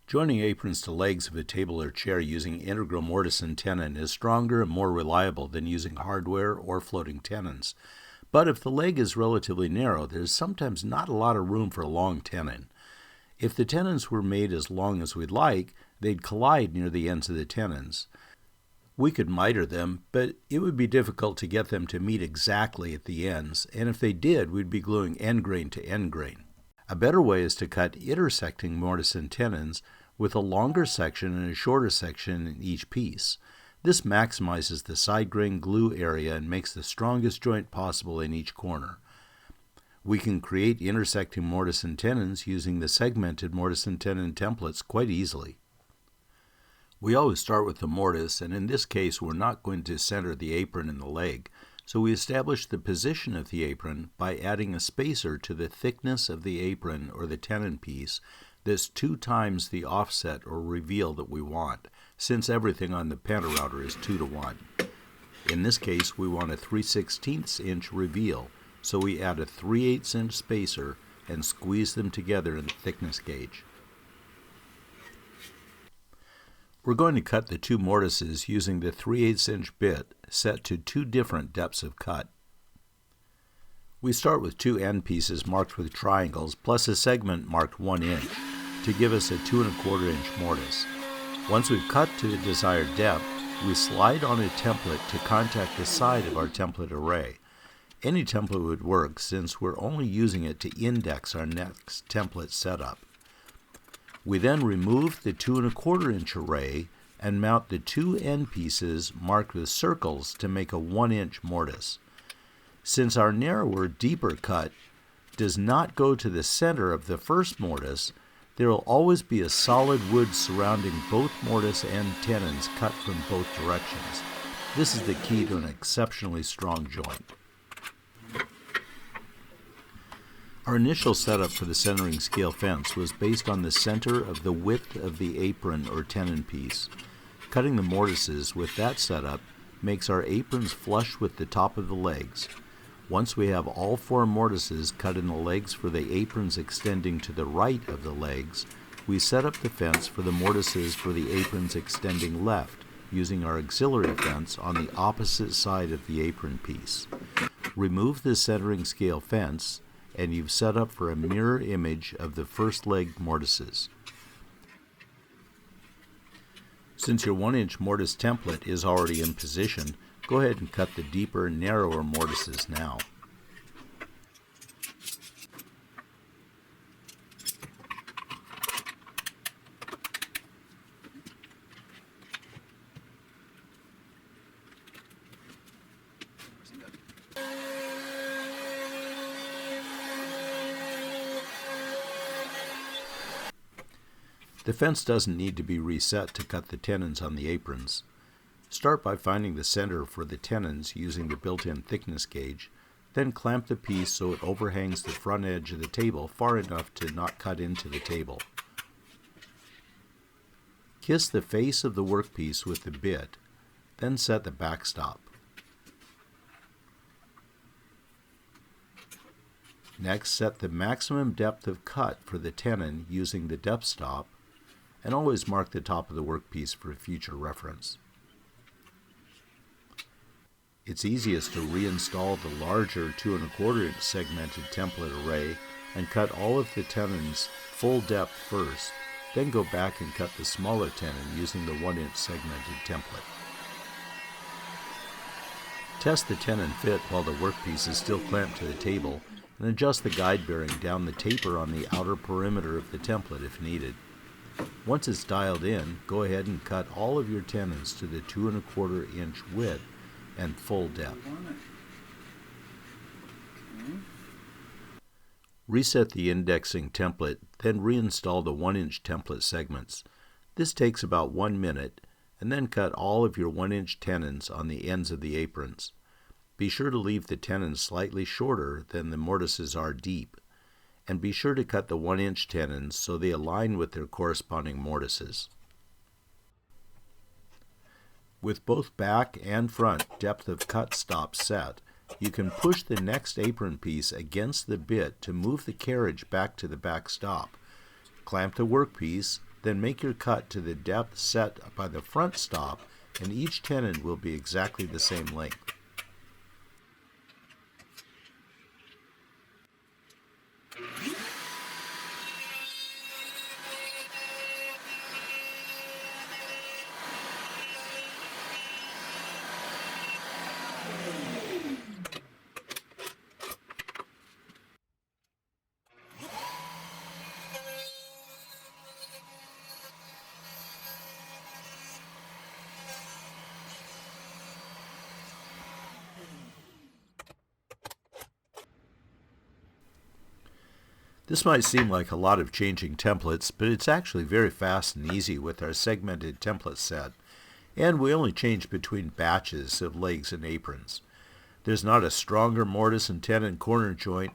Joining aprons to legs of a table or chair using integral mortise and tenon is stronger and more reliable than using hardware or floating tenons. But if the leg is relatively narrow, there's sometimes not a lot of room for a long tenon. If the tenons were made as long as we'd like, they'd collide near the ends of the tenons. We could miter them, but it would be difficult to get them to meet exactly at the ends, and if they did, we'd be gluing end grain to end grain. A better way is to cut intersecting mortise and tenons with a longer section and a shorter section in each piece. This maximizes the side grain glue area and makes the strongest joint possible in each corner. We can create intersecting mortise and tenons using the segmented mortise and tenon templates quite easily. We always start with the mortise, and in this case we're not going to center the apron in the leg, so we establish the position of the apron by adding a spacer to the thickness of the apron or the tenon piece that's 2 times the offset or reveal that we want, since everything on the PantoRouter is 2:1. In this case, we want a 3/16 inch reveal, so we add a 3/8 inch spacer and squeeze them together in the thickness gauge. We're going to cut the 2 mortises using the 3/8 inch bit set to 2 different depths of cut. We start with 2 end pieces marked with triangles plus a segment marked 1 inch to give us a 2 1/4 inch mortise. Once we've cut to the desired depth, we slide on a template to contact the side of our template array. Any template would work since we're only using it to index our next template setup. We then remove the 2 1/4 inch array and mount the 2 end pieces marked with circles to make a 1 inch mortise. Since our narrower, deeper cut does not go to the center of the first mortise, there will always be a solid wood surrounding both mortise and tenons cut from both directions. This is the key to an exceptionally strong joint. Our initial setup for the centering scale fence was based on the center of the width of the apron or tenon piece. Cutting the mortises with that setup makes our aprons flush with the top of the legs. Once we have all 4 mortises cut in the legs for the aprons extending to the right of the legs, we set up the fence for the mortises for the aprons extending left, using our auxiliary fence on the opposite side of the apron piece. Remove the centering scale fence, and you've set up for a mirror image of the first leg mortises. Since your 1 inch mortise template is already in position, go ahead and cut the deeper, narrower mortises now. The fence doesn't need to be reset to cut the tenons on the aprons. Start by finding the center for the tenons using the built-in thickness gauge, then clamp the piece so it overhangs the front edge of the table far enough to not cut into the table. Kiss the face of the workpiece with the bit, then set the backstop. Next, set the maximum depth of cut for the tenon using the depth stop, and always mark the top of the workpiece for future reference. It's easiest to reinstall the larger 2 1/4 inch segmented template array and cut all of the tenons full depth first, then go back and cut the smaller tenon using the 1 inch segmented template. Test the tenon fit while the workpiece is still clamped to the table, and adjust the guide bearing down the taper on the outer perimeter of the template if needed. Once it's dialed in, go ahead and cut all of your tenons to the 2 1/4 inch width and full depth. Reset the indexing template, then reinstall the 1 inch template segments. This takes about 1 minute, and then cut all of your 1 inch tenons on the ends of the aprons. Be sure to leave the tenons slightly shorter than the mortises are deep, and be sure to cut the 1 inch tenons so they align with their corresponding mortises. With both back and front depth of cut stops set, you can push the next apron piece against the bit to move the carriage back to the back stop. Clamp the workpiece, then make your cut to the depth set by the front stop, and each tenon will be exactly the same length. This might seem like a lot of changing templates, but it's actually very fast and easy with our segmented template set, and we only change between batches of legs and aprons. There's not a stronger mortise and tenon corner joint,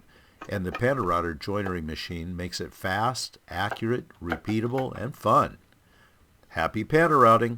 and the PantoRouter joinery machine makes it fast, accurate, repeatable, and fun. Happy PantoRouting!